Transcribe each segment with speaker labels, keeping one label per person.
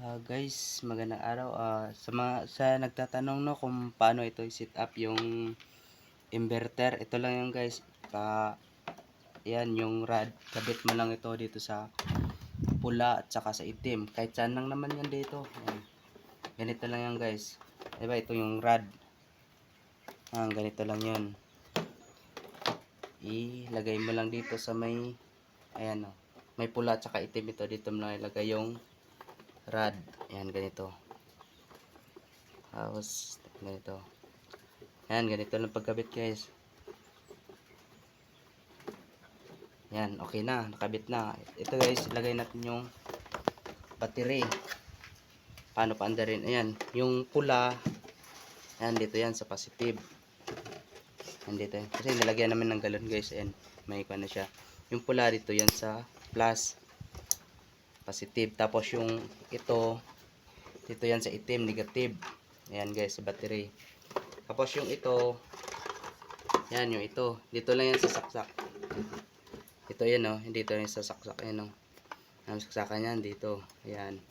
Speaker 1: Guys, magandang araw. Sa nagtatanong no kung paano ito i-set up yung inverter, ito lang yung guys. Yan yung rod. Kabit mo lang ito dito sa pula at saka sa itim. Kahit saan lang naman yan dito. Yan. Ganito lang yan guys. Diba ito yung rod. Ganito lang yun. Ilagay mo lang dito sa may ayan o. May pula at saka itim ito. Dito mo lang ilagay yung rod. Ayan, ganito. Tapos, ganito. Ayan, ganito lang pagkabit guys. Ayan, okay na. Nakabit na. Ito guys, ilagay natin yung battery. Paano paandarin? Ayan, yung pula. Ayan, dito yan sa positive. Ayan, dito yan. Kasi nilagyan namin ng galon guys. Ayan, may ikuha na siya. Yung pula dito yan sa plus. Positive. Tapos yung ito, dito yan sa itim, negative. Ayan guys, sa battery. Tapos yung ito, yan yung ito. Dito lang yan sa saksak. Ito yan o, dito yan sa saksak. Yan o. Ang saksakan yan dito. Ayan.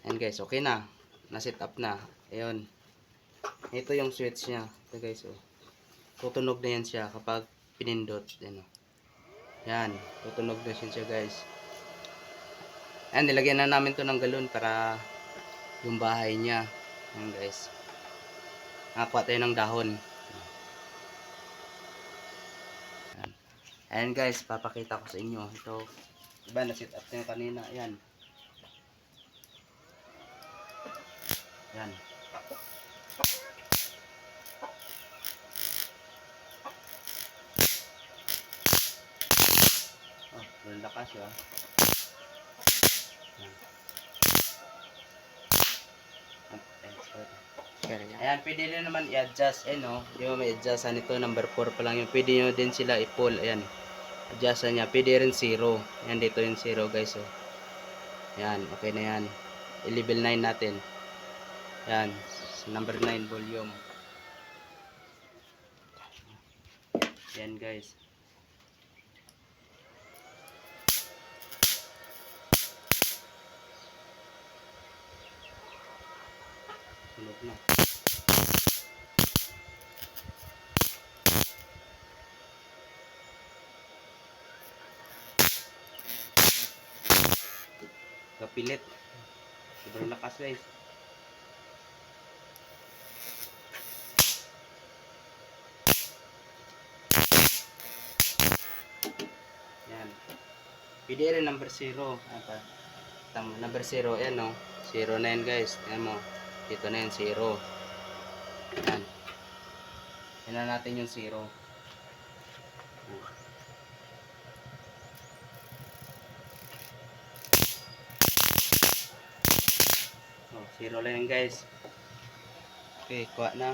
Speaker 1: Ayan guys, okay na. Na-set up na. Ayan. Ito yung switch niya. Ito guys o. Tutunog na yan siya kapag pinindot. Ayan o. Yan. Tutunog na siya guys. Ayan, nilagyan na namin to ng galon para yung bahay niya. Ayan guys. Nakakuha tayo ng dahon. Ayan. Ayan guys, papakita ko sa inyo. Ito, diba na-set up na yung kanina. Ayan. Ayan. Oh, walang lakas yun. Ayan, pwede rin naman i-adjust. Ayan o, di ba may adjustan nito, number 4 pa lang yun. Pwede nyo din sila i-pull. Ayan, adjustan niya. Pwede rin 0. Ayan, dito yung 0 guys o. Ayan, okay na yan. I-level 9 natin. Ayan, number 9 volume. Ayan guys. Sunog na. Kapilit. Sobrang lakas guys. Yan. Pwede rin number 0. Number 0. Ayan o. 0 na yan guys. Ayan mo. Dito na yan 0. Yan. Yan na natin yung 0. Oh, 0 lang yan guys. Okay, kuha na.